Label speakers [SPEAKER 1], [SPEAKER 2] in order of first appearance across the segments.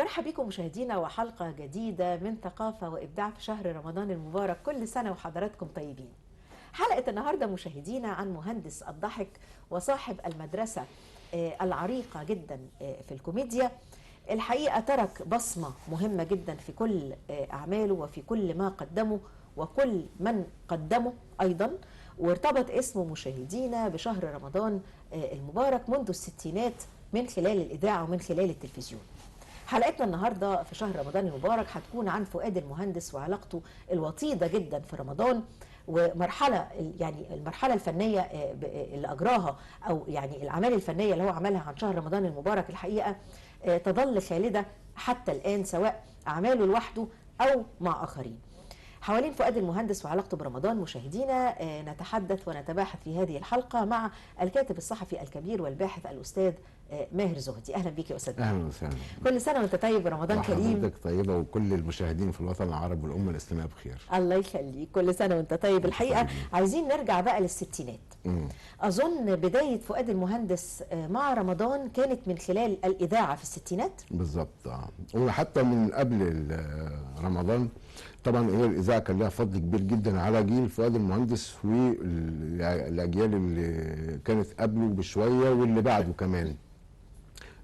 [SPEAKER 1] برحب بكم مشاهدينا وحلقة جديدة من ثقافة وإبداع في شهر رمضان المبارك. كل سنة وحضراتكم طيبين. حلقة النهاردة مشاهدينا عن مهندس الضحك وصاحب المدرسة العريقة جدا في الكوميديا. الحقيقة ترك بصمة مهمة جدا في كل أعماله وفي كل ما قدمه وكل من قدمه أيضا، وارتبط اسمه مشاهدينا بشهر رمضان المبارك منذ الستينات من خلال الإذاعة ومن خلال التلفزيون. حلقتنا النهارده في شهر رمضان المبارك هتكون عن فؤاد المهندس وعلاقته الوطيده جدا في رمضان، ومرحله يعني المرحله الفنيه اللي اجراها، او يعني الاعمال الفنيه اللي هو عملها عن شهر رمضان المبارك الحقيقه تظل خالده حتى الان، سواء اعماله لوحده او مع اخرين. حوالين فؤاد المهندس وعلاقته برمضان مشاهدينا نتحدث ونتباحث في هذه الحلقة مع الكاتب الصحفي الكبير والباحث الأستاذ ماهر زهدي. أهلا بك يا أستاذ.
[SPEAKER 2] أهلا وسهلا.
[SPEAKER 1] كل سنة وأنت طيب ورمضان كريم.
[SPEAKER 2] حضرتك طيبة وكل المشاهدين في الوطن العربي والأمة الإسلامية بخير.
[SPEAKER 1] الله يخليك، كل سنة وأنت طيب. الحقيقة عايزين نرجع بقى للستينات. أظن بداية فؤاد المهندس مع رمضان كانت من خلال الإذاعة في الستينات.
[SPEAKER 2] بالظبط. وحتى من قبل رمضان طبعا هي الإذاعة كان لها فضل كبير جدا على جيل فؤاد المهندس والأجيال اللي كانت قبله بشوية واللي بعده كمان،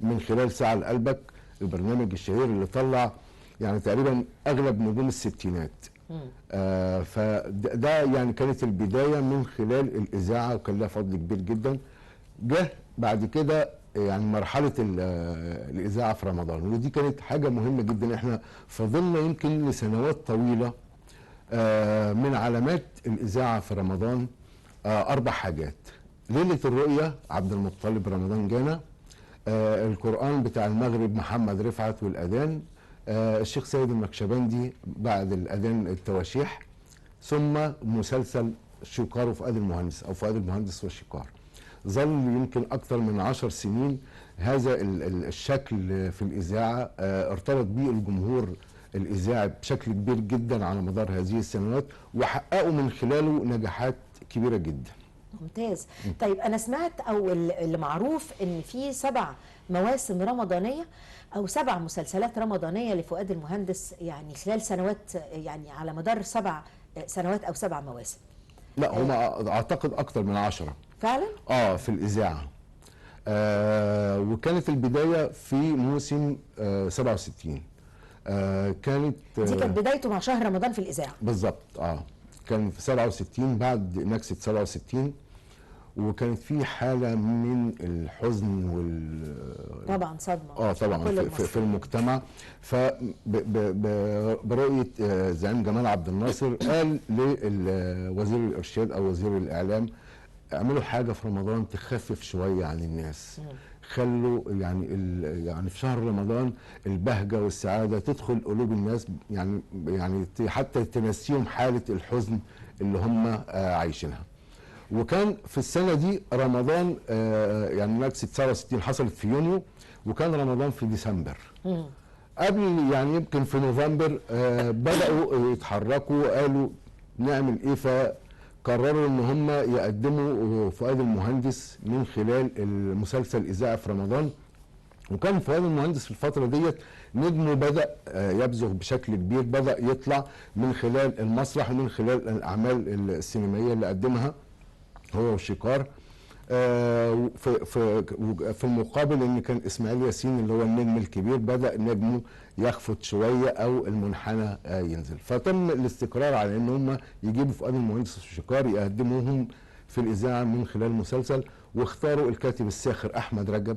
[SPEAKER 2] من خلال ساعة لقلبك، البرنامج الشهير اللي طلع يعني تقريبا أغلب نجوم الستينات. فده يعني كانت البداية من خلال الإذاعة وكان لها فضل كبير جدا. جه بعد كده يعني مرحلة الإذاعة في رمضان، ودي كانت حاجة مهمة جدا. احنا فضلنا يمكن لسنوات طويلة من علامات الإذاعة في رمضان 4 حاجات: ليلة الرؤية عبد المطلب رمضان جانا، القرآن بتاع المغرب محمد رفعت والأذان، الشيخ سيد النقشبندي بعد الأذان التواشيح، ثم مسلسل شيكار وفؤاد المهندس أو فؤاد المهندس والشيكار. ظل يمكن أكثر من 10 سنين هذا الشكل في الإذاعة، ارتبط به الجمهور الإذاعي بشكل كبير جدا على مدار هذه السنوات، وحققوا من خلاله نجاحات كبيرة جدا.
[SPEAKER 1] ممتاز. طيب أنا سمعت أو اللي معروف إن في 7 مواسم رمضانية أو 7 مسلسلات رمضانية لفؤاد المهندس، يعني خلال سنوات، يعني على مدار 7 سنوات أو 7 مواسم.
[SPEAKER 2] لا هم أعتقد أكثر من 10
[SPEAKER 1] فعلا؟
[SPEAKER 2] في الإذاعة. وكانت البداية في موسم 67. كانت
[SPEAKER 1] دي كانت بدايته مع شهر رمضان في الإذاعة.
[SPEAKER 2] بالظبط. كان في 67 بعد نكسة 67، وكانت في حالة من الحزن
[SPEAKER 1] طبعا صدمة
[SPEAKER 2] طبعا في المجتمع. فبرؤية زعيم جمال عبد الناصر قال لوزير الإرشاد أو وزير الإعلام: اعملوا حاجة في رمضان تخفف شوية عن الناس، خلوا يعني في شهر رمضان البهجة والسعادة تدخل قلوب الناس، يعني حتى تنسيهم حالة الحزن اللي هم عايشينها. وكان في السنة دي رمضان يعني نكسة 67 حصلت في يونيو، وكان رمضان في ديسمبر. قبل يعني يمكن في نوفمبر بدأوا يتحركوا، قالوا نعمل ايه، فقرروا ان هم يقدموا فؤاد المهندس من خلال المسلسل الإذاعي في رمضان. وكان فؤاد المهندس في الفترة ديت نجمه بدأ يبزغ بشكل كبير، بدأ يطلع من خلال المسرح ومن خلال الأعمال السينمائية اللي قدمها هو وشيكار. في المقابل ان كان اسماعيل ياسين اللي هو النجم الكبير بدأ نجمه يخفت شويه او المنحنى ينزل، فتم الاستقرار على ان هم يجيبوا فؤاد المهندس وشيكار يقدموهم في الاذاعه من خلال مسلسل، واختاروا الكاتب الساخر احمد رجب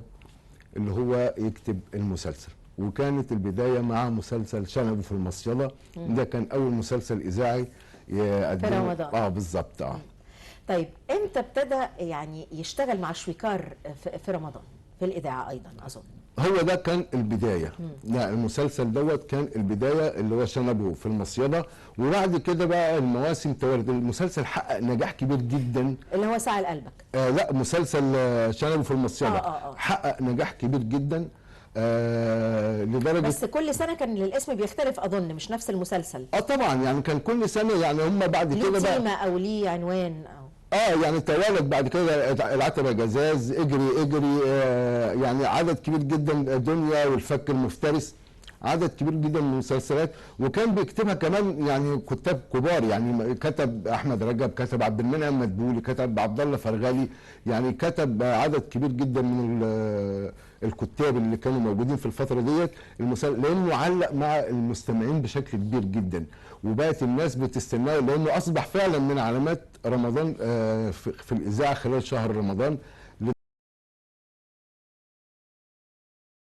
[SPEAKER 2] اللي هو يكتب المسلسل. وكانت البدايه مع مسلسل شنب في المصيده، ده كان اول مسلسل اذاعي يقدمه
[SPEAKER 1] في رمضان.
[SPEAKER 2] بالظبط.
[SPEAKER 1] طيب امتى ابتدى يعني يشتغل مع شويكار في رمضان في الإذاعة أيضا؟ أظن
[SPEAKER 2] هو ده كان البداية. لا، المسلسل دوت كان البداية اللي هو شنبه في المصيدة، وبعد كده بقى المواسم توالت. المسلسل حقق نجاح كبير جدا
[SPEAKER 1] اللي هو ساعة لقلبك.
[SPEAKER 2] لا، مسلسل شنبه في المصيدة حقق نجاح كبير جدا لدرجة
[SPEAKER 1] بس كل سنة كان الاسم بيختلف أظن، مش نفس المسلسل.
[SPEAKER 2] طبعا يعني كان كل سنة يعني هم بعد كده
[SPEAKER 1] ليه
[SPEAKER 2] بقى
[SPEAKER 1] تيمة أو ليه عنوان أو
[SPEAKER 2] يعني توالت بعد كده العتبة جزاز، اجري اجري، يعني عدد كبير جدا، دنيا والفك المفترس. عدد كبير جدا من المسلسلات، وكان بيكتبها كمان يعني كتاب كبار، يعني كتب احمد رجب، كتب عبد المنعم مدبولي، كتب عبد الله فرغلي، يعني كتب عدد كبير جدا من الكتاب اللي كانوا موجودين في الفتره ديت لانه علق مع المستمعين بشكل كبير جدا، وبقت الناس بتستناه لانه اصبح فعلا من علامات رمضان في الاذاعه خلال شهر رمضان،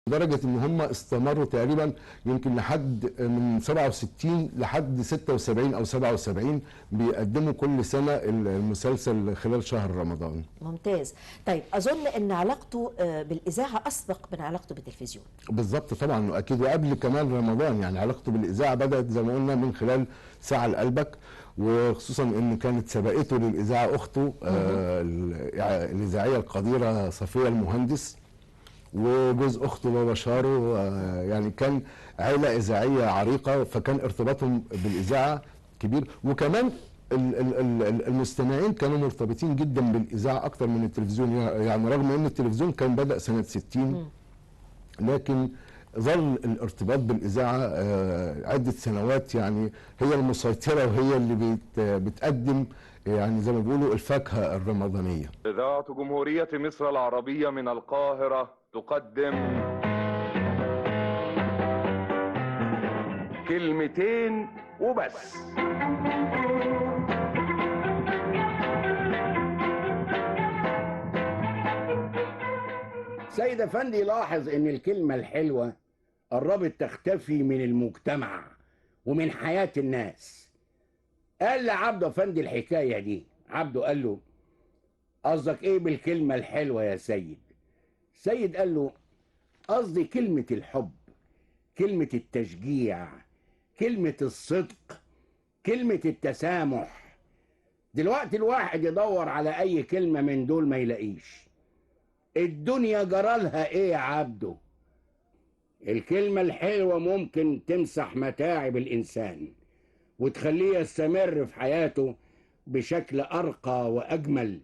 [SPEAKER 2] لدرجه ان هم استمروا تقريبا يمكن لحد من 67 لحد 76 او 77 بيقدموا كل سنه المسلسل خلال شهر رمضان.
[SPEAKER 1] ممتاز. طيب اظن ان علاقته بالاذاعه اسبق من علاقته بالتلفزيون.
[SPEAKER 2] بالظبط طبعا اكيد، وقبل كمان رمضان، يعني علاقته بالاذاعه بدات زي ما قلنا من خلال ساعه لقلبك، وخصوصا ان كانت سبقته للاذاعه اخته الاذاعيه القديره صفيه المهندس، وجوز اخته بابا شارو، يعني كان عائله اذاعيه عريقه، فكان ارتباطهم بالاذاعه كبير، وكمان المستمعين كانوا مرتبطين جدا بالاذاعه اكتر من التلفزيون، يعني رغم ان التلفزيون كان بدا سنه 60 لكن ظل الارتباط بالاذاعه عده سنوات، يعني هي المسيطره وهي اللي بتقدم يعني زي ما بيقولوا الفاكهه الرمضانيه.
[SPEAKER 3] إذاعة جمهورية مصر العربية من القاهرة تقدم كلمتين وبس.
[SPEAKER 4] سيد افندي لاحظ ان الكلمة الحلوة قربت تختفي من المجتمع ومن حياة الناس. قال لعبده افندي الحكاية دي. عبده قال له: قصدك ايه بالكلمة الحلوة يا سيد؟ سيد قال له: قصدي كلمة الحب، كلمة التشجيع، كلمة الصدق، كلمة التسامح. دلوقتي الواحد يدور على اي كلمة من دول ما يلاقيش. الدنيا جرالها ايه يا عبده؟ الكلمة الحلوة ممكن تمسح متاعب الانسان وتخليه يستمر في حياته بشكل ارقى واجمل.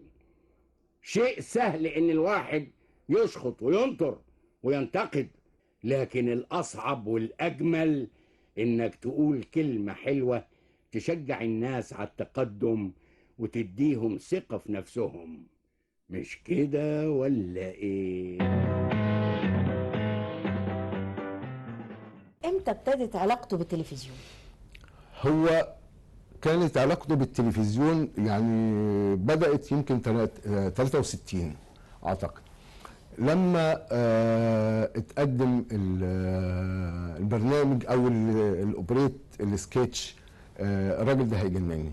[SPEAKER 4] شيء سهل ان الواحد يشخط وينطر وينتقد، لكن الاصعب والاجمل انك تقول كلمة حلوة تشجع الناس على التقدم وتديهم ثقة في نفسهم. مش كده ولا ايه؟
[SPEAKER 1] امتى ابتدت علاقته بالتلفزيون؟
[SPEAKER 2] هو كانت علاقته بالتلفزيون يعني بدأت يمكن 63 أعتقد، لما اتقدم البرنامج أو الأوبريت السكتش الراجل ده هيجنني،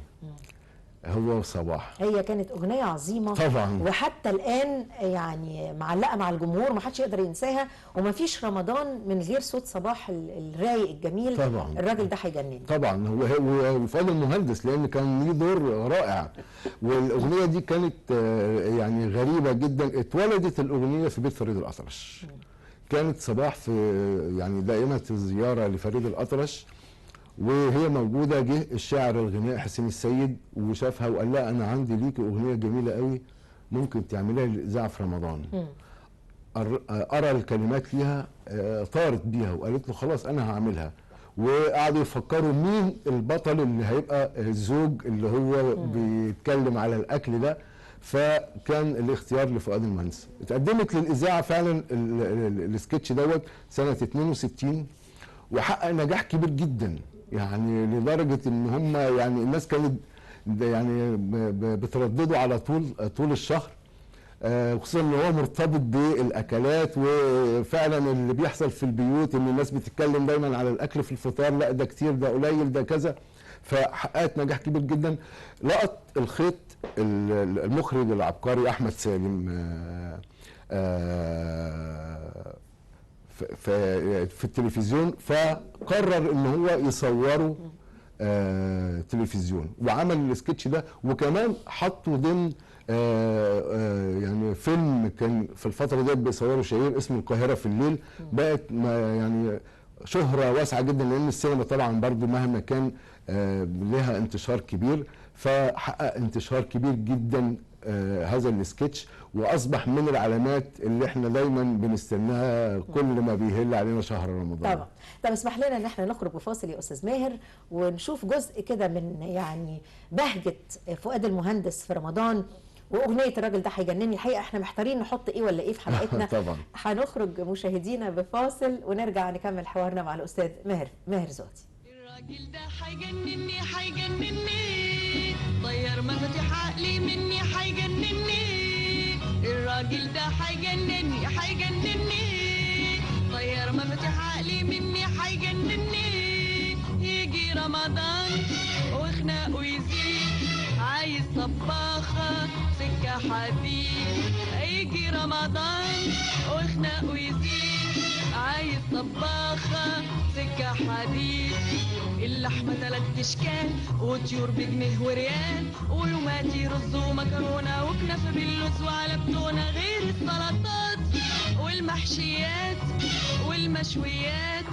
[SPEAKER 2] هو صباح.
[SPEAKER 1] هي كانت اغنيه عظيمه
[SPEAKER 2] طبعا،
[SPEAKER 1] وحتى الان يعني معلقه مع الجمهور، ما حدش يقدر ينساها، وما فيش رمضان من غير صوت صباح الرايق الجميل.
[SPEAKER 2] طبعا
[SPEAKER 1] الراجل ده هيجنني
[SPEAKER 2] طبعا. هو وفؤاد المهندس لان كان ليه دور رائع، والاغنيه دي كانت يعني غريبه جدا. اتولدت الاغنيه في بيت فريد الأطرش، كانت صباح في يعني دائمه الزياره لفريد الأطرش، وهي موجوده. جه الشاعر الغناء حسين السيد وشافها وقال لها: انا عندي ليكي اغنيه جميله قوي ممكن تعمليها للاذاعه في رمضان. ارى الكلمات ليها، طارت بيها وقالت له: خلاص انا هعملها. وقعدوا يفكروا مين البطل اللي هيبقى الزوج اللي هو بيتكلم على الاكل ده، فكان الاختيار لفؤاد المهندس. اتقدمت للاذاعه فعلا السكتش دوت سنه 62 وحقق نجاح كبير جدا، يعني لدرجه ان هم يعني الناس كانت يعني بتردده على طول الشهر، خصوصا ان هو مرتبط بالاكلات، وفعلا اللي بيحصل في البيوت ان الناس بتتكلم دايما على الاكل في الفطار، لا ده كتير، ده قليل، ده كذا، فحققت نجاح كبير جدا. لقط الخيط المخرج العبقري احمد سالم في التلفزيون، فقرر ان هو يصوره تلفزيون، وعمل السكتش ده، وكمان حطه ضمن يعني فيلم كان في الفتره دي بيصوروا شهير اسمه القاهره في الليل. بقت يعني شهره واسعه جدا، لان السينما طبعا برضو مهما كان لها انتشار كبير، فحقق انتشار كبير جدا هذا السكتش، واصبح من العلامات اللي احنا دايما بنستناها كل ما بيهل علينا شهر رمضان.
[SPEAKER 1] طبعا. طب اسمح لنا ان احنا نخرج بفاصل يا استاذ ماهر، ونشوف جزء كده من يعني بهجة فؤاد المهندس في رمضان واغنيه الراجل ده هيجنني. الحقيقه احنا محتارين نحط ايه ولا ايه في حلقتنا.
[SPEAKER 2] طبعا.
[SPEAKER 1] هنخرج مشاهدينا بفاصل ونرجع نكمل حوارنا مع الاستاذ ماهر زودي.
[SPEAKER 5] الراجل ده هيجنني هيجنني، طير مفاتيح عقلي مني هيجنني. الراجل ده هيجنني هيجنني، طير مفاتيح عقلي مني هيجنني. يجي رمضان وخناقه يزيد، عايز طباخة سكة حديد. يجي رمضان وخناقه يزيد، عايز طباخة سكة حديد. اللحمة 3 اشكال وطيور بجنيه وريال، ولوماتي رز ومكرونة وكنافة باللوز وعلى بتونة، غير السلطات والمحشيات والمشويات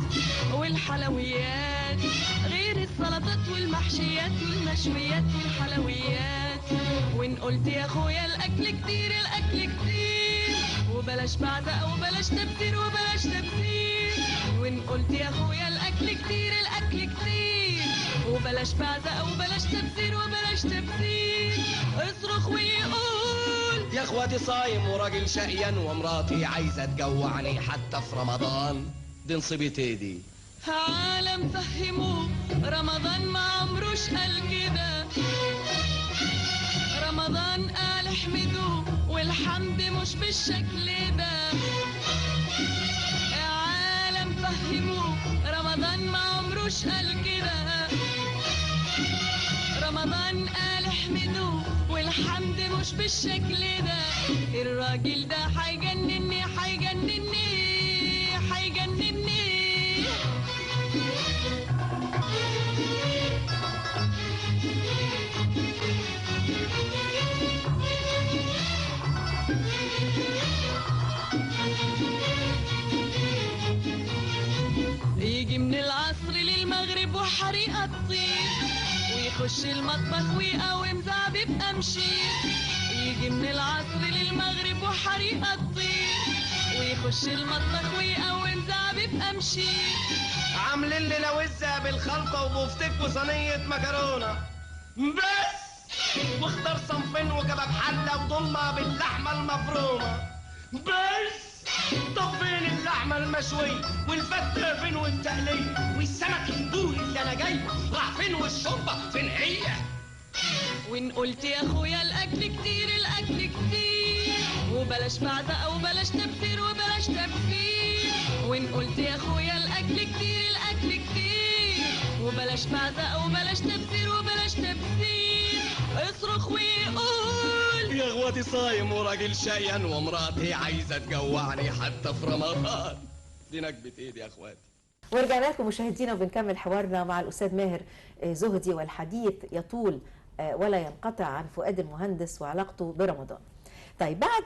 [SPEAKER 5] والحلويات. غير السلطات والمحشيات والمشويات والحلويات. وان قلت يا اخويا الاكل كتير الاكل كتير، وبلاش بعزق وبلاش تبذير وبلاش تبذير. وان قلت يا اخويا الاكل كتير الاكل كتير، وبلاش بعزق وبلاش تبذير وبلاش تبذير. اصرخ ويقول
[SPEAKER 6] يا اخواتي صايم وراجل شقيان، ومراتي عايزه تجوعني حتى في رمضان. دي نصيبتي دي.
[SPEAKER 5] عالم فهموه رمضان ما عمروش قال كده، رمضان قال احمدوه والحمد مش بالشكل ده. عالم فهموه رمضان ما عمروش قال كده، رمضان قال احمدوه والحمد مش بالشكل ده. الراجل ده هيجنني هيجنني هيجنني. يجي من العصر للمغرب وحريقة تطير، ويخش المطبخ ويقوم زعبيب قمشير. يجي من العصر للمغرب وحريقة تطير، ويخش المطبخ ويقوم زعبيب قمشير.
[SPEAKER 6] عاملين لي لوزة بالخلطة وبفتك وصينية مكرونة بس، واختار صنفين وكباب حلة وضمة باللحمة المفرومة بس. طب فين اللحمة المشوية والفتة فين والتقلية والسمك البوري اللي انا جاي راح فين والشوربة فين هي؟
[SPEAKER 5] وان قلت يا اخويا الاكل كتير الاكل كتير، وبلاش بعزق وبلاش تبذير وبلاش تبذير. وان قلت يا اخويا الاكل كتير الاكل كتير، وبلاش بعزق وبلاش تبذير وبلاش تبذير. اصرخ ويقول
[SPEAKER 6] يا اخواتي صايم وراجل شقيان، ومراتي عايزه تجوعني حتى في رمضان. دي نكبة ايدي يا اخواتي.
[SPEAKER 1] ورجعنا لكم مشاهدينا وبنكمل حوارنا مع الاستاذ ماهر زهدي، والحديث يطول ولا ينقطع عن فؤاد المهندس وعلاقته برمضان. طيب بعد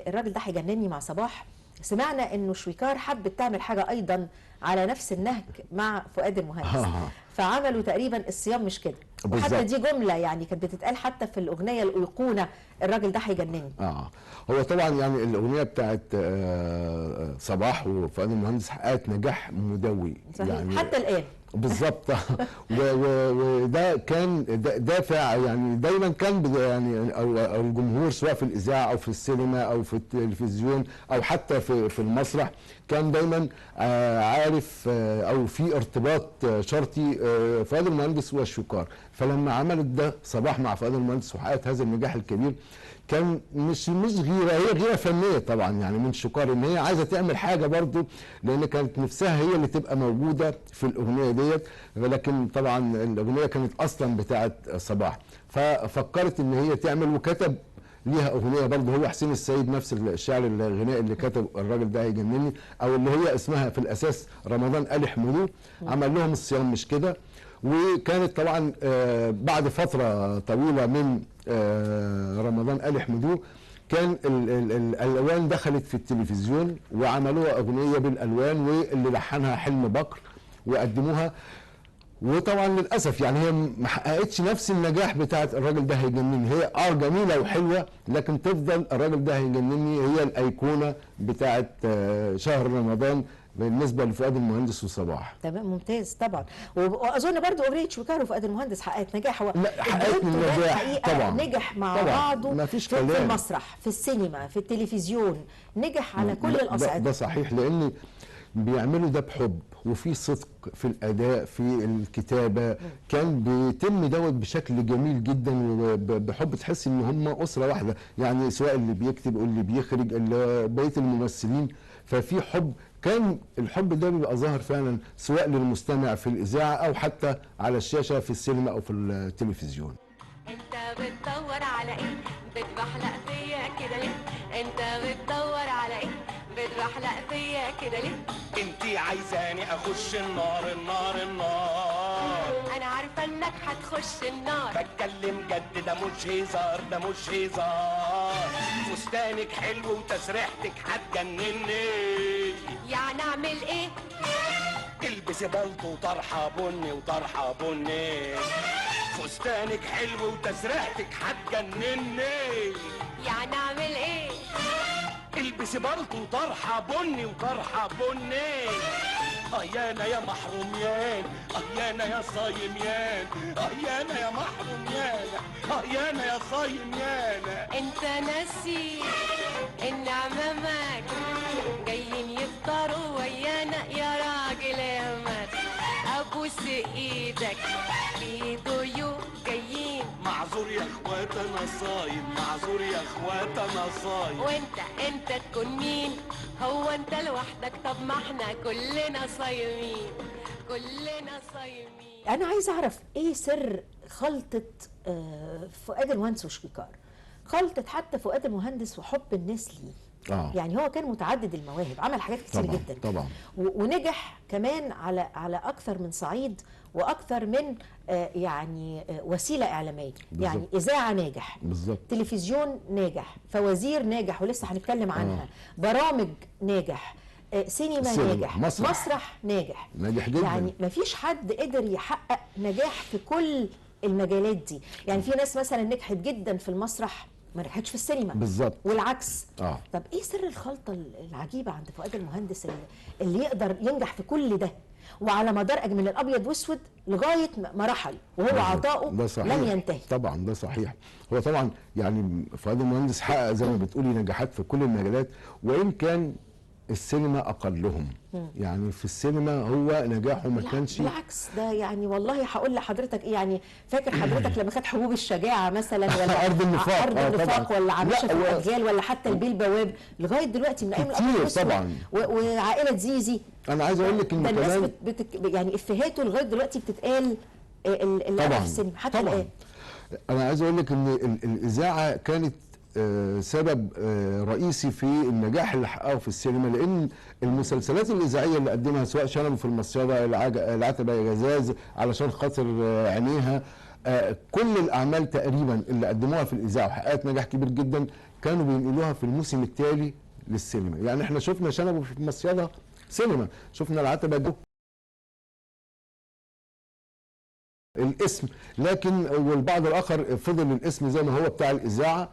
[SPEAKER 1] الراجل ده هيجنني مع صباح، سمعنا انه شويكار حبت تعمل حاجه ايضا على نفس النهج مع فؤاد المهندس، فعملوا تقريبا الصيام مش كده. وحتى دي جمله يعني كانت بتتقال حتى في الاغنيه الايقونه الراجل ده هيجنني.
[SPEAKER 2] هو طبعا يعني الاغنيه بتاعت صباح وفؤاد المهندس حققت نجاح مدوي
[SPEAKER 1] صحيح.
[SPEAKER 2] يعني
[SPEAKER 1] حتى الان
[SPEAKER 2] بالظبط. وده كان دافع، يعني دايما كان يعني او الجمهور سواء في الاذاعه او في السينما او في التلفزيون او حتى في المسرح كان دايما عارف او في ارتباط شرطي فؤاد المهندس والشويكار. فلما عملت ده صباح مع فؤاد المهندس وحققت هذا النجاح الكبير، كان مش غيره، هي غيره فنيه طبعا يعني من شويكار، ان هي عايزه تعمل حاجه برضو، لان كانت نفسها هي اللي تبقى موجوده في الاغنيه ديت، ولكن طبعا الاغنيه كانت اصلا بتاعه صباح، ففكرت ان هي تعمل وكتب ليها اغنيه برضه هو حسين السيد نفس الشاعر الغنائي اللي كتب الراجل ده هيجنني، او اللي هي اسمها في الاساس رمضان قال احمدوه، عمل لهم الصيام مش كده. وكانت طبعا بعد فتره طويله من رمضان قال احمدوه كان الالوان دخلت في التلفزيون وعملوها اغنيه بالالوان، واللي لحنها حلمي بكر وقدموها. وطبعا للاسف يعني هي ما حققتش نفس النجاح بتاعت الراجل ده هيجنني. هي جميله وحلوه، لكن تفضل الراجل ده هيجنني هي الايقونه بتاعت شهر رمضان بالنسبه لفؤاد المهندس وصباح.
[SPEAKER 1] تمام، ممتاز طبعا. واظن برضو اغنيه شويكار وفؤاد المهندس حققت نجاح. هو
[SPEAKER 2] لا، حققت
[SPEAKER 1] الدويتو ده
[SPEAKER 2] نجاح
[SPEAKER 1] الحقيقة
[SPEAKER 2] طبعا،
[SPEAKER 1] نجح مع
[SPEAKER 2] طبعا
[SPEAKER 1] بعضه
[SPEAKER 2] ما فيش
[SPEAKER 1] في
[SPEAKER 2] كلام.
[SPEAKER 1] المسرح، في السينما، في التلفزيون، نجح على كل
[SPEAKER 2] ده
[SPEAKER 1] الاصعده.
[SPEAKER 2] صحيح، لان بيعملوا ده بحب وفي صدق في الاداء في الكتابه. كان بيتم دوت بشكل جميل جدا وبحب، تحس ان هم اسره واحده، يعني سواء اللي بيكتب واللي بيخرج بقيه الممثلين، ففي حب. كان الحب ده بيبقى ظاهر فعلا سواء للمستمع في الاذاعه او حتى على الشاشه في السينما او في التلفزيون.
[SPEAKER 7] انت بتدور على ايه؟ بتبحلق فيا كده ليه؟ انت بتدور على ايه؟ بتبحلق فيا كده ليه؟
[SPEAKER 6] انتي عايزاني اخش النار النار النار.
[SPEAKER 7] انا عارفه انك هتخش النار.
[SPEAKER 6] بتكلم جد، ده مش هزار ده مش هزار. فستانك حلو وتسريحتك هتجنني.
[SPEAKER 7] يعني اعمل ايه؟
[SPEAKER 6] البسي بلطو وطرحه بني وطرحه بني. فستانك حلو وتسريحتك هتجنني.
[SPEAKER 7] يعني اعمل ايه؟
[SPEAKER 6] البسي بلطو وطرحه بني وطرحه بني. ايانا يا محروميان، ايانا يا صايميان، ايانا يا محروميان، ايانا يا صايميان.
[SPEAKER 7] انت ناسي ان عمامك جايين يفطروا ويانا يا راجل يا مات. ابوس ايدك في ضيوف جايين.
[SPEAKER 6] معذور يا اخوات انا صايم، معذور يا اخوات انا صايم.
[SPEAKER 7] وانت تكون مين؟ هو انت لوحدك؟ طب ما احنا كلنا صايمين، كلنا صايمين.
[SPEAKER 1] انا عايزه اعرف ايه سر خلطه فؤاد المهندس وشويكار، خلطه حتى فؤاد المهندس وحب الناس ليه. يعني هو كان متعدد المواهب، عمل حاجات كتير
[SPEAKER 2] طبعا
[SPEAKER 1] جدا
[SPEAKER 2] طبعا،
[SPEAKER 1] ونجح كمان على اكثر من صعيد واكثر من يعني وسيله اعلاميه.
[SPEAKER 2] بالزبط.
[SPEAKER 1] يعني اذاعه ناجح،
[SPEAKER 2] بالظبط،
[SPEAKER 1] تلفزيون ناجح، فوازير ناجح ولسه هنتكلم عنها، برامج ناجح، سينما ناجح، مسرح ناجح
[SPEAKER 2] جدا.
[SPEAKER 1] يعني مفيش حد قدر يحقق نجاح في كل المجالات دي. يعني في ناس مثلا نجحت جدا في المسرح ما نجحتش في السينما،
[SPEAKER 2] بالظبط،
[SPEAKER 1] والعكس. طب ايه سر الخلطه العجيبه عند فؤاد المهندس اللي يقدر ينجح في كل ده وعلى مدار من الابيض واسود لغايه ما رحل وهو عطاؤه لم ينتهي؟
[SPEAKER 2] طبعا ده صحيح. هو طبعا يعني فؤاد المهندس حقق زي ما بتقولي نجاحات في كل المجالات، وان كان السينما اقلهم. يعني في السينما هو نجاحه ما كانش،
[SPEAKER 1] بالعكس ده. يعني والله هقول لحضرتك ايه، يعني فاكر حضرتك لما خد حبوب الشجاعه مثلا ولا
[SPEAKER 2] ارض النفاق،
[SPEAKER 1] ارض النفاق ولا عمشه في الاجيال ولا حتى البيل بواب لغايه دلوقتي من ايام
[SPEAKER 2] كتير طبعا،
[SPEAKER 1] وعائله زيزي.
[SPEAKER 2] انا عايز اقول لك ان
[SPEAKER 1] الناس يعني افهاته لغايه دلوقتي بتتقال
[SPEAKER 2] طبعا
[SPEAKER 1] في السينما حتى
[SPEAKER 2] طبعا
[SPEAKER 1] الان.
[SPEAKER 2] انا عايز اقول لك ان الاذاعه كانت سبب رئيسي في النجاح اللي حققه في السينما، لان المسلسلات الاذاعيه اللي قدمها سواء شنب في المصيده، العتبه يا جزاز، علشان خاطر عينيها، كل الاعمال تقريبا اللي قدموها في الاذاعه وحققت نجاح كبير جدا كانوا بينقلوها في الموسم التالي للسينما. يعني احنا شفنا شنب في المصيده سينما، شفنا العتبه جو الاسم، لكن والبعض الاخر فضل الاسم زي ما هو بتاع الاذاعه.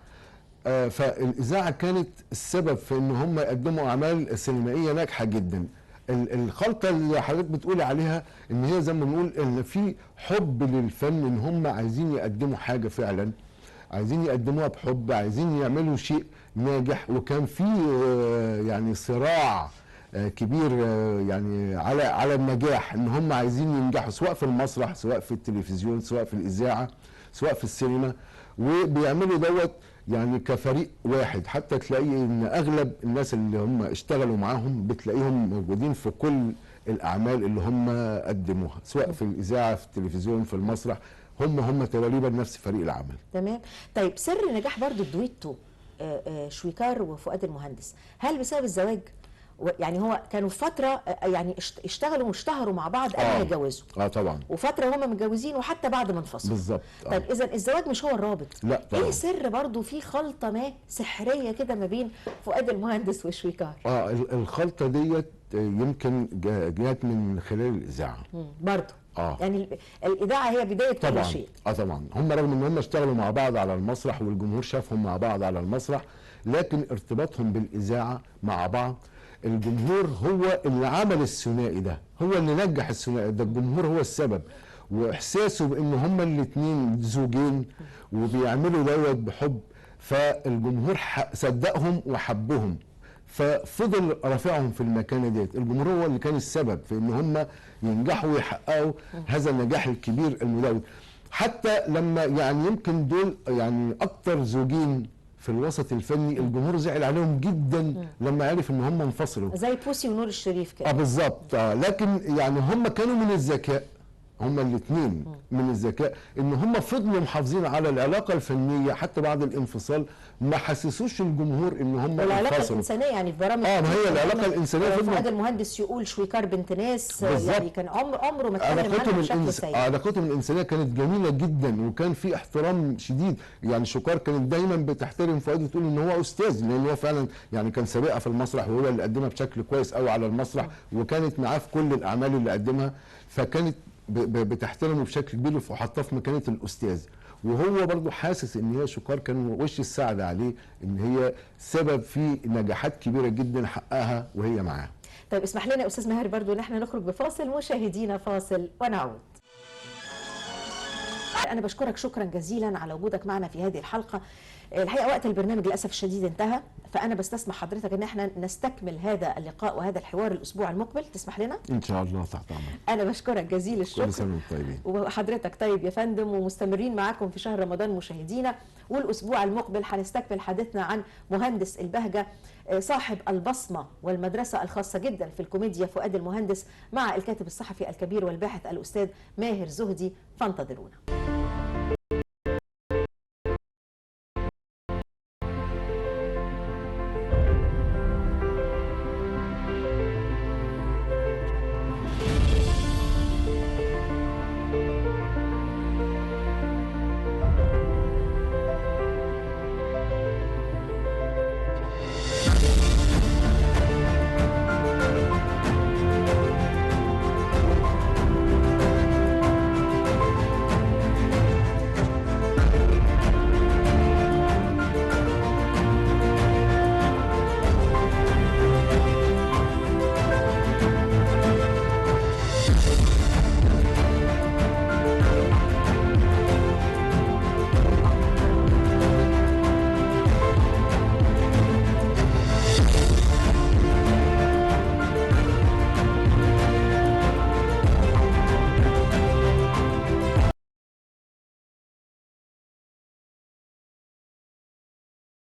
[SPEAKER 2] فالاذاعه كانت السبب في ان هم يقدموا اعمال سينمائيه ناجحه جدا. الخلطه اللي حضرتك بتقولي عليها ان هي زي ما بنقول ان في حب للفن، ان هم عايزين يقدموا حاجه فعلا، عايزين يقدموها بحب، عايزين يعملوا شيء ناجح. وكان في يعني صراع كبير يعني على النجاح، ان هم عايزين ينجحوا سواء في المسرح سواء في التلفزيون سواء في الاذاعه سواء في السينما، وبيعملوا دوت يعني كفريق واحد. حتى تلاقي ان اغلب الناس اللي هم اشتغلوا معاهم بتلاقيهم موجودين في كل الاعمال اللي هم قدموها سواء في الاذاعه في التلفزيون في المسرح، هم تقريبا نفس فريق العمل.
[SPEAKER 1] تمام. طيب سر نجاح برضو الدويتو شويكار وفؤاد المهندس، هل بسبب الزواج؟ يعني هو كانوا فتره يعني اشتغلوا واشتهروا مع بعض قبل ما يتجوزوا.
[SPEAKER 2] طبعا.
[SPEAKER 1] وفتره هم متجوزين وحتى بعد ما انفصلوا.
[SPEAKER 2] بالظبط.
[SPEAKER 1] طيب اذا الزواج مش هو الرابط.
[SPEAKER 2] لا طبعا.
[SPEAKER 1] ايه سر برضو في خلطه ما سحريه كده ما بين فؤاد المهندس وشويكار؟
[SPEAKER 2] الخلطه ديت يمكن جات من خلال الاذاعه
[SPEAKER 1] برضو. يعني الاذاعه هي بدايه
[SPEAKER 2] طبعا.
[SPEAKER 1] كل شيء.
[SPEAKER 2] طبعا هم رغم ان هم اشتغلوا مع بعض على المسرح والجمهور شافهم مع بعض على المسرح، لكن ارتباطهم بالاذاعه مع بعض، الجمهور هو اللي عمل الثنائي ده، هو اللي نجح الثنائي ده، الجمهور هو السبب. واحساسه بان هما الاثنين زوجين وبيعملوا دوت بحب، فالجمهور صدقهم وحبهم، ففضل رافعهم في المكانه ديت. الجمهور هو اللي كان السبب في ان هم ينجحوا ويحققوا هذا النجاح الكبير المدوي. حتى لما يعني يمكن دول يعني اكتر زوجين في الوسط الفني الجمهور زعل عليهم جدا لما عرف ان هم انفصلوا،
[SPEAKER 1] زي بوسي ونور الشريف كده.
[SPEAKER 2] بالظبط. لكن يعني هم كانوا من الذكاء، هم الاثنين من الذكاء ان هم فضلوا محافظين على العلاقه الفنيه حتى بعد الانفصال، ما حسسوش الجمهور ان هم
[SPEAKER 1] والعلاقه
[SPEAKER 2] انفصلوا.
[SPEAKER 1] الانسانيه يعني في برامج
[SPEAKER 2] ما هي العلاقه الانسانيه
[SPEAKER 1] فؤاد المهندس يقول شويكار بنت ناس،
[SPEAKER 2] بالزبط.
[SPEAKER 1] يعني كان عمره ما اتكلم عنها بشكل سيء.
[SPEAKER 2] علاقتهم الانسانيه كانت جميله جدا، وكان في احترام شديد. يعني شويكار كانت دايما بتحترم فؤاد وتقول ان هو استاذ، لان هو فعلا يعني كان سابقها في المسرح وهو اللي قدمها بشكل كويس قوي على المسرح، وكانت معاه في كل الاعمال اللي قدمها، فكانت بتحترمه بشكل كبير وحطاه في مكانه الاستاذ. وهو برضه حاسس ان هي شويكار كان وش السعد عليه ان هي سبب في نجاحات كبيره جدا حققها وهي معاه.
[SPEAKER 1] طيب اسمح لنا يا استاذ ماهر برضه ان احنا نخرج بفاصل، مشاهدينا فاصل ونعود. أنا بشكرك شكرا جزيلا على وجودك معنا في هذه الحلقة. الحقيقة وقت البرنامج للأسف الشديد انتهى، فأنا بستسمح حضرتك إن احنا نستكمل هذا اللقاء وهذا الحوار الأسبوع المقبل، تسمح لنا؟
[SPEAKER 2] إن شاء الله تحت أمرك.
[SPEAKER 1] أنا بشكرك جزيل الشكر.
[SPEAKER 2] كل سنة وأنتم طيبين.
[SPEAKER 1] وحضرتك طيب يا فندم، ومستمرين معاكم في شهر رمضان مشاهدينا، والأسبوع المقبل هنستكمل حديثنا عن مهندس البهجة صاحب البصمة والمدرسة الخاصة جدا في الكوميديا فؤاد المهندس، مع الكاتب الصحفي الكبير والباحث الأستاذ ماهر زهدي، فانتظرونا.